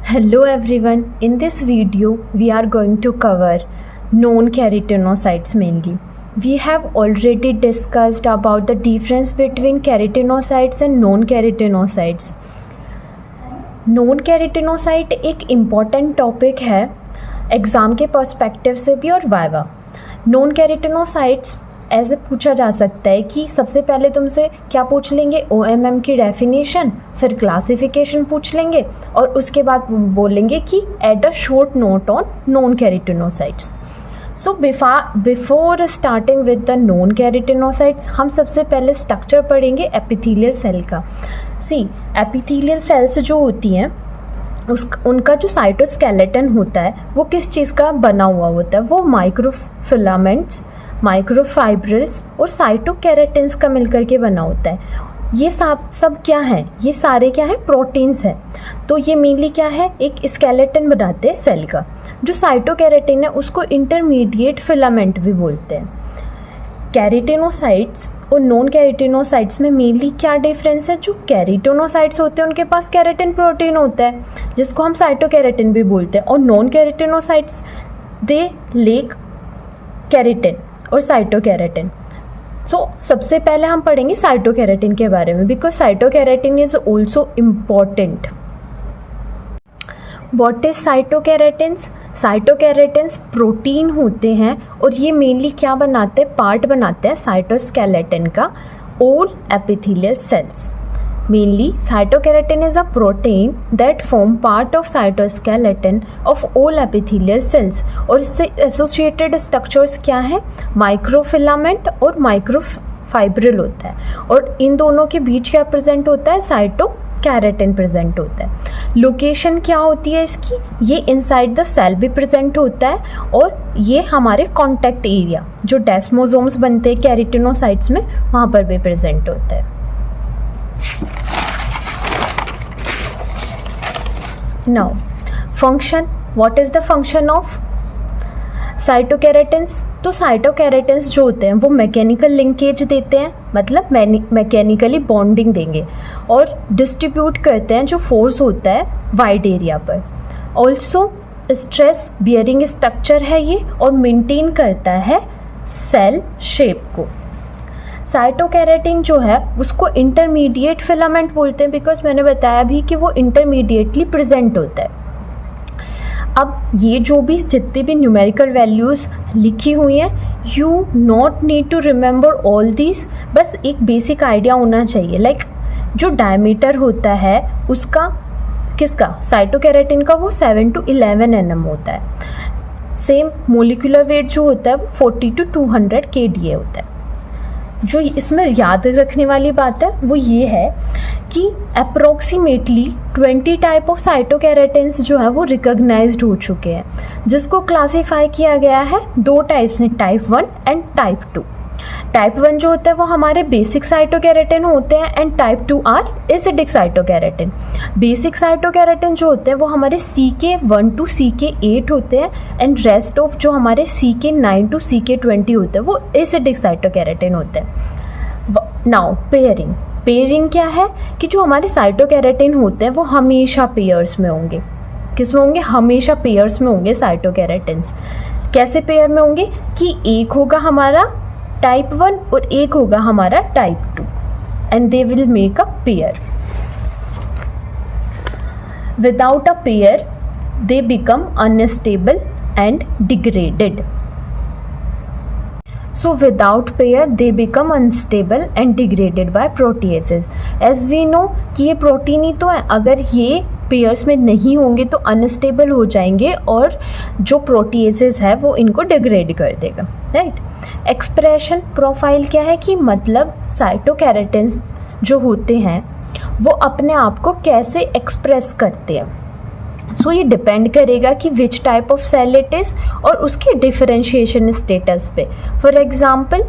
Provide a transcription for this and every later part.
Hello everyone, in this video we are going to cover known keratinocytes mainly. We have already discussed about the difference between keratinocytes and known keratinocytes. known keratinocyte एक important topic है exam के perspective से भी और viva. known keratinocytes ऐसे पूछा जा सकता है कि सबसे पहले तुमसे क्या पूछ लेंगे, OMM की डेफिनेशन, फिर क्लासिफिकेशन पूछ लेंगे और उसके बाद बोलेंगे कि add a short note on non keratinocytes. So before starting with the non keratinocytes हम सबसे पहले स्ट्रक्चर पढ़ेंगे एपिथेलियल सेल का. सी एपिथेलियल सेल्स जो होती हैं उनका जो साइटोस्केलेटन होता है वो किस चीज़ का बना हुआ होता है, वो माइक्रोफिलामेंट्स, माइक्रोफाइब्रिल्स और साइटोकेराटिन्स का मिलकर के बना होता है. ये सब क्या है, ये सारे क्या है, प्रोटीन्स हैं. तो ये मेनली क्या है, एक स्केलेटन बनाते हैं सेल का. जो साइटोकेराटिन है उसको इंटरमीडिएट फिलामेंट भी बोलते हैं. कैरेटिनोसाइट्स और नॉन कैरेटिनोसाइट्स में मेनली क्या डिफरेंस है. जो कैरेटिनोसाइट्स होते हैं उनके पास कैरेटिन प्रोटीन होता है जिसको हम साइटोकेराटिन भी बोलते हैं, और नॉन कैरेटिनोसाइट्स दे लेक कैरेटिन और साइटोकेराटिन. सो सबसे पहले हम पढ़ेंगे साइटोकेराटिन के बारे में, because cytokeratin is also important. What is cytokeratins. Cytokeratins protein होते हैं और ये मेनली क्या बनाते हैं, पार्ट बनाते हैं साइटोस्केलेटन का all epithelial cells. Mainly, cytokeratin is a protein that form part of cytoskeleton of all epithelial cells. और इससे associated structures क्या है, माइक्रोफिलामेंट और माइक्रोफाइब्रिल होता है, और इन दोनों के बीच क्या प्रेजेंट होता है, साइटोकेराटिन प्रेजेंट होता है. लोकेशन क्या होती है इसकी, ये इनसाइड द सेल भी प्रेजेंट होता है, और ये हमारे कॉन्टैक्ट एरिया जो डेस्मोसोम्स बनते हैं कैरेटिनोसाइट्स में वहाँ पर भी प्रेजेंट होता है. Now, function. What is the function of cytokeratins? तो साइटोकेराटिन्स जो होते हैं वो मैकेनिकल लिंकेज देते हैं, मतलब मैकेनिकली बॉन्डिंग देंगे, और डिस्ट्रीब्यूट करते हैं जो फोर्स होता है वाइड एरिया पर. ऑल्सो स्ट्रेस बियरिंग स्ट्रक्चर है ये, और मेंटेन करता है सेल शेप को. साइटोकेराटिन जो है उसको इंटरमीडिएट फिलामेंट बोलते हैं, बिकॉज मैंने बताया भी कि वो इंटरमीडिएटली प्रेजेंट होता है. अब ये जो भी जितनी भी न्यूमेरिकल वैल्यूज़ लिखी हुई हैं, you not need to remember all this, बस एक बेसिक आइडिया होना चाहिए. लाइक जो डायमीटर होता है उसका, किसका, साइटोकेराटिन का, वो 7 to 11 nm होता है. सेम मोलिकुलर वेट जो होता है वो 40 to 200 kDa होता है. जो इसमें याद रखने वाली बात है वो ये है कि अप्रोक्सीमेटली 20 टाइप ऑफ साइटोकेराटिन्स जो है वो रिकॉग्नाइज्ड हो चुके हैं, जिसको क्लासीफाई किया गया है दो टाइप्स में, टाइप 1 एंड टाइप 2. टाइप 1 जो होता है वो हमारे बेसिक साइटोकेराटिन होते हैं, and type 2 are acidic cytokeratin. Basic cytokeratin जो होते हैं वो हमारे CK1 to CK8 होते हैं, एंड रेस्ट ऑफ जो हमारे CK9 to CK20 होते हैं वो एसिडिक साइटोकेराटिन होते हैं. नाउ पेयरिंग क्या है कि जो हमारे साइटोकेराटिन होते हैं वो हमेशा पेयर्स में होंगे. किस में होंगे, हमेशा पेयर्स में होंगे साइटोकेराटिन्स. कैसे पेयर में होंगे कि एक होगा हमारा टाइप 1 और एक होगा हमारा type 2, and they will make a pair. Without a pair they become unstable and degraded. So without pair they become unstable and degraded by proteases. As we know कि ये प्रोटीन ही तो है, अगर ये पेयर्स में नहीं होंगे तो अनस्टेबल हो जाएंगे और जो प्रोटीएसेस है वो इनको डिग्रेड कर देगा, राइट. एक्सप्रेशन प्रोफाइल क्या है कि मतलब साइटोकेराटिन्स जो होते हैं वो अपने आप को कैसे एक्सप्रेस करते हैं. सो ये डिपेंड करेगा कि which type of cell it is और उसके डिफरेंशिएशन स्टेटस पे. फॉर एग्जांपल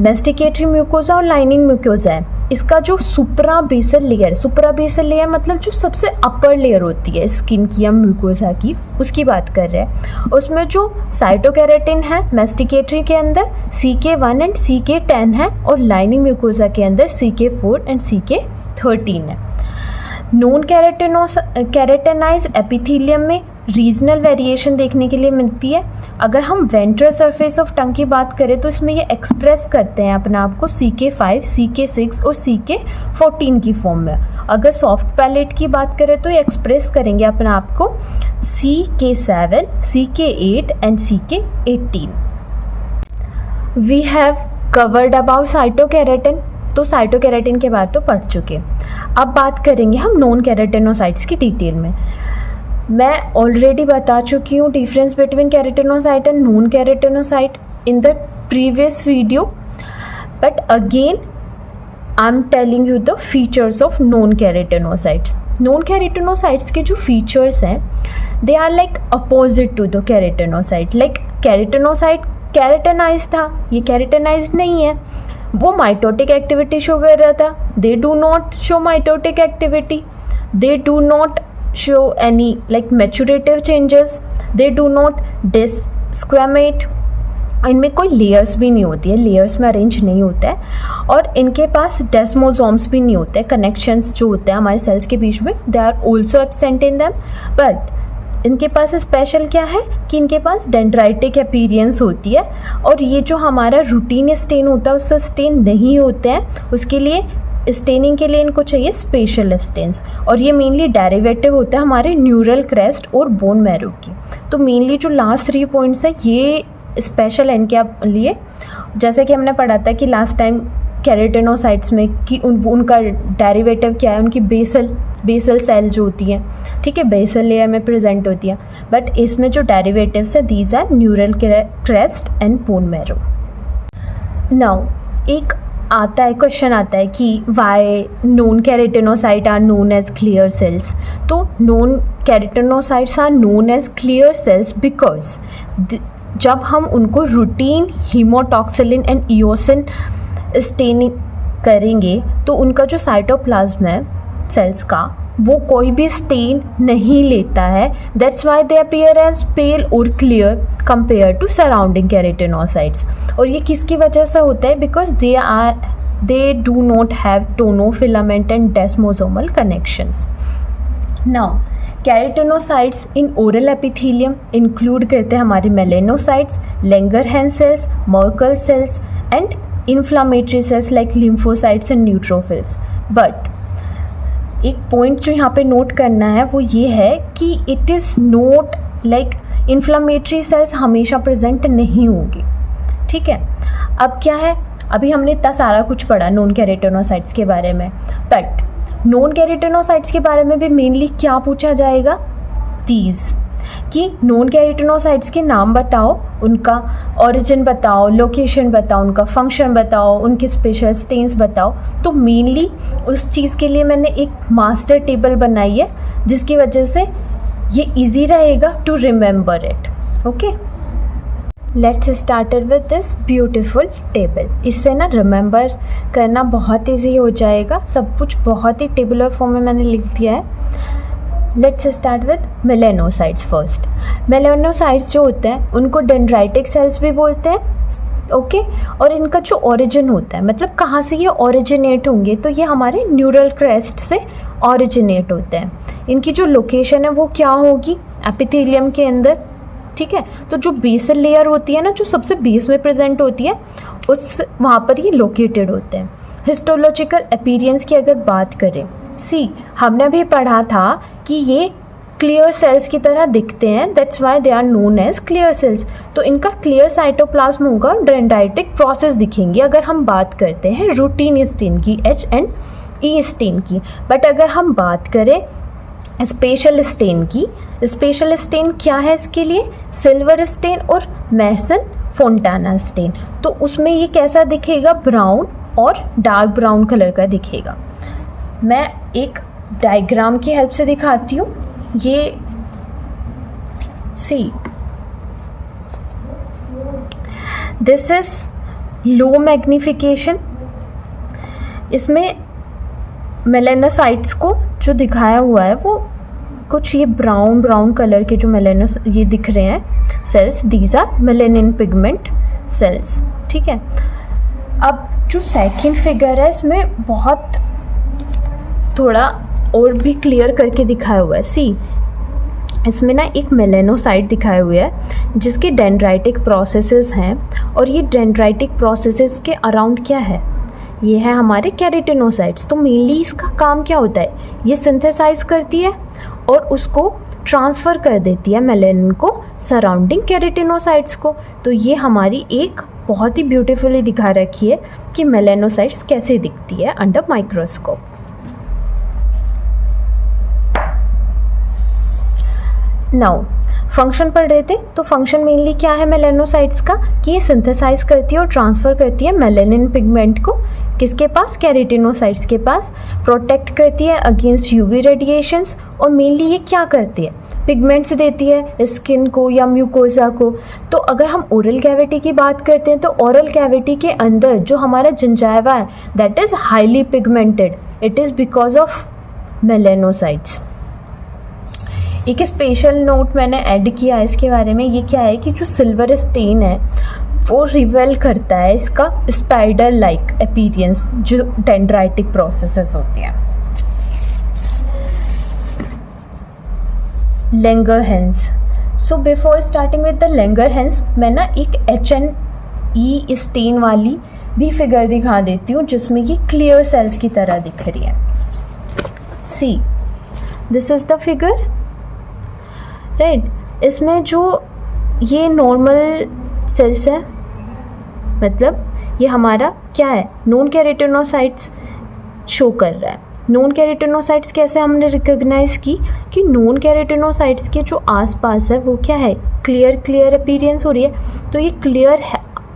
मेस्टिकेटरी म्यूकोजा और लाइनिंग म्यूकोजा है, इसका जो सुप्रा बेसल लेयर मतलब जो सबसे अपर लेयर होती है स्किन की या म्यूकोजा की, उसकी बात कर रहे हैं. उसमें जो साइटोकेराटिन है मेस्टिकेटरी के अंदर CK1 एंड CK10 है, और लाइनिंग म्यूकोजा के अंदर CK4 एंड CK13 है. नॉन कैरेटेनाइज एपिथेलियम में रीजनल वेरिएशन देखने के लिए मिलती है। अगर हम वेंट्रल सरफेस ऑफ टंग की बात करें तो इसमें ये एक्सप्रेस करते हैं अपने आप को CK5, CK6 और CK14 की फॉर्म में। अगर सॉफ्ट पैलेट की बात करें तो ये एक्सप्रेस करेंगे अपने आप को CK7, CK8 and CK18। We have covered about cytokeratin, तो साइटोकेराटिन के बारे तो पढ़ चुके। अब बात करेंगे हम नॉन कैरेटिनोसाइट्स की डिटेल में। मैं ऑलरेडी बता चुकी हूँ difference between keratinocyte and non keratinocyte in the previous video, but again I am telling you the features of non keratinocytes. Non keratinocytes के जो फीचर्स हैं they are like opposite to the keratinocyte. Like keratinocyte keratinize था, ये keratinised नहीं है। वो mitotic activity show कर रहा था, दे do not show mitotic activity, they do not show any like maturative changes, they do not disquamate, इनमें कोई लेयर्स भी नहीं होती है, लेयर्स में अरेंज नहीं होता है, और इनके पास डेस्मोसोम्स भी नहीं होते हैं। कनेक्शंस जो होते हैं हमारे सेल्स के बीच में they are also absent in them, but इनके पास स्पेशल क्या है कि इनके पास डेंड्राइटिक अपीयरेंस होती है, और ये जो हमारा रूटीन स्टेन होता है उससे स्टेन नहीं होते हैं। उसके लिए स्टेनिंग के लिए इनको चाहिए स्पेशल स्टेन्स, और ये मेनली डेरिवेटिव होता है हमारे न्यूरल क्रेस्ट और बोन मैरो की। तो मेनली जो लास्ट 3 पॉइंट्स है ये स्पेशल है इनके लिए। जैसे कि हमने पढ़ा था कि लास्ट टाइम कैरेटिनोसाइट्स में कि उनका डेरिवेटिव क्या है, उनकी बेसल सेल जो होती है, ठीक है, बेसल लेयर में प्रेजेंट होती है, बट इसमें जो डेरिवेटिव्स है these are neural crest and bone marrow. Now एक क्वेश्चन आता है कि why non keratinocyte are known as clear cells. तो non keratinocytes are known as clear cells because जब हम उनको routine haematoxylin and eosin staining करेंगे तो उनका जो साइटोप्लाज्म है सेल्स का वो कोई भी स्टेन नहीं लेता है। That's why they appear as pale और clear compare to surrounding keratinocytes. और ये किसकी वजह से होता है? Because they do not have tonofilament and desmosomal connections. Now keratinocytes in oral epithelium include करते हैं हमारे melanocytes, Langerhans cells, Merkel cells and inflammatory cells like lymphocytes and neutrophils. But एक पॉइंट जो यहाँ पे नोट करना है वो ये है कि it is note like inflammatory sales हमेशा प्रेजेंट नहीं होंगी, ठीक है। अब क्या है, अभी हमने इतना सारा कुछ पढ़ा नॉन कैरेटिनोसाइट्स के बारे में, बट नॉन कैरेटिनोसाइट्स के बारे में भी मेनली क्या पूछा जाएगा? दीज कि नॉन कैरेटिनोसाइट्स के नाम बताओ, उनका ओरिजिन बताओ, लोकेशन बताओ, उनका फंक्शन बताओ, उनके स्पेशल स्टेन्स बताओ। तो मेनली उस चीज़ के लिए मैंने एक मास्टर टेबल बनाई है जिसकी वजह से ये इजी रहेगा to remember it. Okay, let's start with this beautiful table. इससे ना रिमेंबर करना बहुत ईजी हो जाएगा, सब कुछ बहुत ही टेबुलर फॉर्म में मैंने लिख दिया है। Let's start with melanocytes first. Melanocytes जो होते हैं उनको डेंड्राइटिक सेल्स भी बोलते हैं, ओके। और इनका जो ओरिजिन होता है, मतलब कहाँ से ये ओरिजिनेट होंगे, तो ये हमारे न्यूरल क्रेस्ट से ओरिजिनेट होते हैं। इनकी जो लोकेशन है वो क्या होगी? एपिथेलियम के अंदर, ठीक है। तो जो बेसल लेयर होती है ना, जो सबसे बेस में प्रेजेंट होती है, उस वहाँ पर ये लोकेटेड होते हैं। हिस्टोलॉजिकल अपीयरेंस की अगर बात करें, हमने भी पढ़ा था कि ये क्लियर सेल्स की तरह दिखते हैं, that's why they are known as clear cells. तो इनका क्लियर साइटोप्लाज्म होगा, डेंड्राइटिक प्रोसेस दिखेंगी अगर हम बात करते हैं रूटीन स्टेन की, H&E स्टेन की। बट अगर हम बात करें स्पेशल स्टेन की, स्पेशल स्टेन क्या है इसके लिए? सिल्वर स्टेन और मैसन फोंटाना स्टेन। तो उसमें ये कैसा दिखेगा? ब्राउन और डार्क ब्राउन कलर का दिखेगा। मैं एक डायग्राम की हेल्प से दिखाती हूँ। ये सी, दिस इज लो मैग्निफिकेशन। इसमें मेलेनोसाइट्स को जो दिखाया हुआ है वो कुछ ये ब्राउन कलर के जो ये दिख रहे हैं cells, these are melanin pigment cells, ठीक है। अब जो सेकंड फिगर है इसमें बहुत थोड़ा और भी क्लियर करके दिखाया हुआ है। सी, इसमें ना एक मेलेनोसाइट दिखाए हुए है जिसके डेंड्राइटिक प्रोसेसेस हैं, और ये डेंड्राइटिक प्रोसेसेस के अराउंड क्या है, ये है हमारे कैरेटिनोसाइट्स। तो मेनली इसका काम क्या होता है, ये सिंथेसाइज करती है और उसको ट्रांसफ़र कर देती है मेलेनिन को सराउंडिंग कैरेटिनोसाइट्स को। तो ये हमारी एक बहुत ही ब्यूटीफुली दिखा रखी है कि मेलेनोसाइट्स कैसे दिखती है अंडर माइक्रोस्कोप। नाउ फंक्शन पढ़ रहे थे, तो फंक्शन मेनली क्या है मेलेनोसाइट्स का, कि ये सिंथेसाइज करती है और ट्रांसफ़र करती है मेलेनिन पिगमेंट को किसके पास, कैरेटिनोसाइट्स के पास, प्रोटेक्ट करती है अगेंस्ट यूवी रेडिएशंस, और मेनली ये क्या करती है, पिगमेंट्स देती है स्किन को या म्यूकोसा को। तो अगर हम ओरल कैविटी की बात करते हैं तो ओरल कैविटी के अंदर जो हमारा जिंजाइवा है that is highly pigmented, it is because of melanocytes. एक स्पेशल नोट मैंने ऐड किया है इसके बारे में, ये क्या है कि जो सिल्वर स्टेन है वो रिवेल करता है इसका स्पाइडर लाइक अपीयरेंस जो डेंड्राइटिक प्रोसेसेस होते हैं। Langerhans. So before starting with the Langerhans मैं ना एक HNE स्टेन वाली भी फिगर दिखा देती हूँ जिसमें ये क्लियर सेल्स की तरह दिख रही है। See, this is the figure, right. इसमें जो ये नॉर्मल सेल्स है, मतलब ये हमारा क्या है, नॉन कैरेटिनोसाइट्स शो कर रहा है। नॉन कैरेटिनोसाइट्स कैसे हमने रिकॉग्नाइज की कि नॉन कैरेटिनोसाइट्स के जो आसपास है वो क्या है, क्लियर अपीयरेंस हो रही है। तो ये क्लियर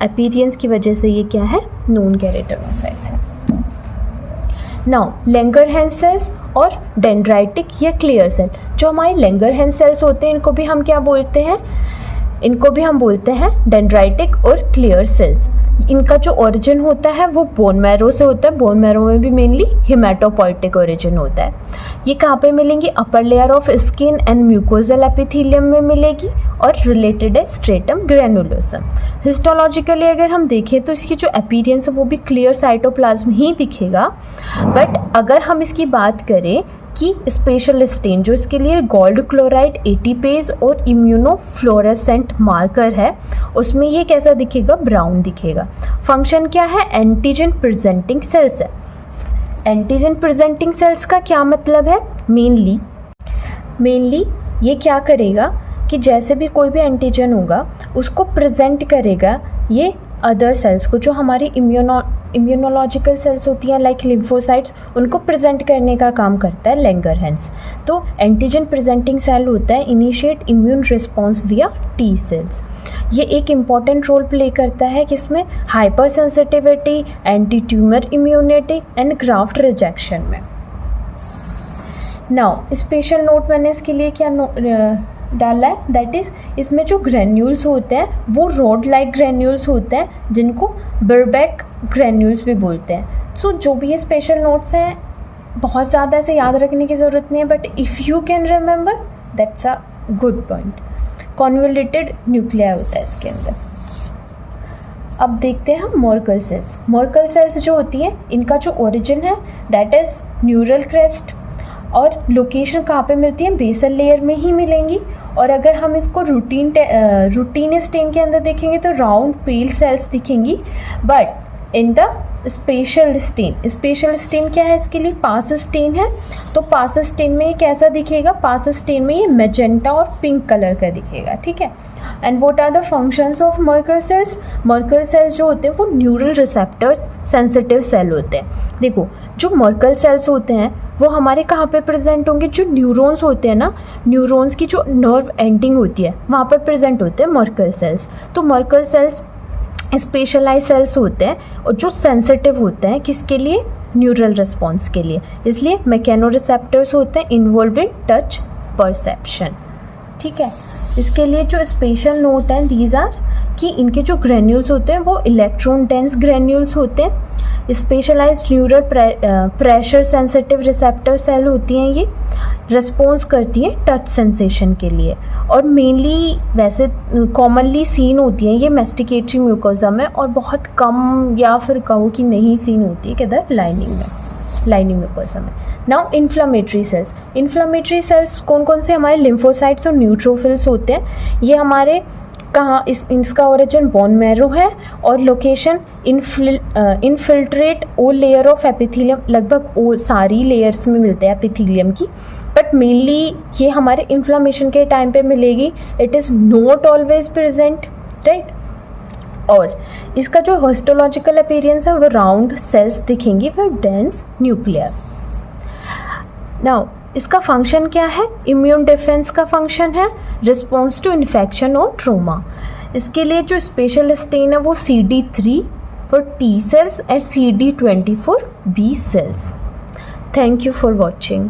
अपीयरेंस की वजह से ये क्या है, नॉन कैरेटिनोसाइट्स है। नाउ लैंगरहैंस सेल्स और डेंड्राइटिक या क्लियर सेल, जो हमारे लैंगरहैंस सेल्स होते हैं इनको भी हम क्या बोलते हैं, इनको भी हम बोलते हैं डेंड्राइटिक और क्लियर सेल्स। इनका जो ओरिजिन होता है वो बोन मैरो से होता है, बोन मैरो में भी मेनली हिमेटोपोइटिक ओरिजिन होता है। ये कहाँ पे मिलेंगी, upper layer of skin and mucosal epithelium में मिलेगी और रिलेटेड है स्ट्रेटम ग्रैनुलोसम। हिस्टोलॉजिकली अगर हम देखें तो इसकी जो अपीयरेंस है वो भी क्लियर साइटोप्लाज्म ही दिखेगा, बट अगर हम इसकी बात करें कि स्पेशल स्टेन जो इसके लिए गोल्ड क्लोराइड एटीपेज और इम्यूनोफ्लोरेसेंट मार्कर है उसमें ये कैसा दिखेगा, ब्राउन दिखेगा। फंक्शन क्या है, एंटीजन प्रेजेंटिंग सेल्स है। एंटीजन प्रेजेंटिंग सेल्स का क्या मतलब है, मेनली ये क्या करेगा कि जैसे भी कोई भी एंटीजन होगा उसको प्रेजेंट करेगा ये अदर सेल्स को, जो हमारी इम्यूनोलॉजिकल सेल्स होती हैं लाइक लिम्फोसाइट्स, उनको प्रेजेंट करने का काम करता है लैंगरहैंस। तो एंटीजन प्रेजेंटिंग सेल होता है इनिशिएट इम्यून रिस्पॉन्स विया टी सेल्स। ये एक इम्पॉर्टेंट रोल प्ले करता है किसमें, hyper sensitivity, anti tumour immunity and graft rejection में। नाउ स्पेशल नोट मैंने इसके लिए क्या डाला है, दैट इज़ इसमें जो ग्रैन्यूल्स होते हैं वो रोड लाइक ग्रैन्यूल्स होते हैं जिनको बर्बैक ग्रैन्यूल्स भी बोलते हैं। सो जो भी ये स्पेशल नोट्स हैं बहुत ज़्यादा से याद रखने की ज़रूरत नहीं है, but if you can remember that's a good point. Convoluted nuclei होता है इसके अंदर। अब देखते हैं हम मर्कल सेल्स। मर्कल सेल्स जो होती हैं इनका जो ओरिजिन है दैट इज़ न्यूरल क्रेस्ट, और लोकेशन कहाँ पे मिलती है, बेसल लेयर में ही मिलेंगी। और अगर हम इसको रूटीन स्टेन के अंदर देखेंगे तो राउंड पेल सेल्स दिखेंगी, but in the special stain क्या है इसके लिए, पास स्टेन है। तो पास स्टेन में ये कैसा दिखेगा, पास स्टेन में ये मैजेंटा और पिंक कलर का दिखेगा, ठीक है। And what are the functions of Merkel cells, Merkel cells जो होते हैं वो न्यूरल रिसेप्टर्स सेंसिटिव सेल होते हैं। देखो जो मर्कल सेल्स होते हैं वो हमारे कहाँ पे प्रेजेंट होंगे, जो न्यूरॉन्स होते हैं ना, न्यूरॉन्स की जो नर्व एंडिंग होती है वहाँ पर प्रेजेंट होते हैं मर्कल सेल्स। तो मर्कल सेल्स स्पेशलाइज सेल्स होते हैं और जो सेंसिटिव होते हैं किसके लिए, न्यूरल रिस्पॉन्स के लिए, इसलिए मैकेनो रिसेप्टर्स होते हैं इन्वॉल्व इन टच परसेप्शन, ठीक है। इसके लिए जो स्पेशल नोट हैं दीज आर कि इनके जो ग्रैन्यूल्स होते हैं वो इलेक्ट्रॉन डेंस ग्रैन्यूल्स होते हैं। Specialised neural pressure sensitive receptor cell होती हैं, ये रिस्पॉन्स करती हैं टच सेंसेशन के लिए, और मेनली वैसे कॉमनली सीन होती हैं ये मैस्टिकेटरी म्यूकोजा में, और बहुत कम या फिर कहो कि नहीं सीन होती है किधर, लाइनिंग में। लाइनिंग म्यूकोसा में। नाउ इन्फ्लामेटरी सेल्स कौन कौन से, हमारे लिम्फोसाइट्स और न्यूट्रोफिल्स होते हैं। ये हमारे कहाँ, इसका ओरिजिन बोन मैरो है और location infiltrate oh layer of epithelium, लगभग ओ सारी लेयर्स में मिलते हैं एपिथेलियम की, बट मेनली ये हमारे इन्फ्लामेशन के टाइम पे मिलेगी। It is not always present, right. और इसका जो हिस्टोलॉजिकल अपीयरेंस है वो राउंड सेल्स दिखेंगी विद डेंस न्यूक्लियर। नाउ इसका फंक्शन क्या है, इम्यून डिफेंस का फंक्शन है, रिस्पॉन्स टू इन्फेक्शन और ट्रोमा। इसके लिए जो स्पेशल स्टेन है वो CD3 for T cells and CD20 for B cells. Thank you for watching.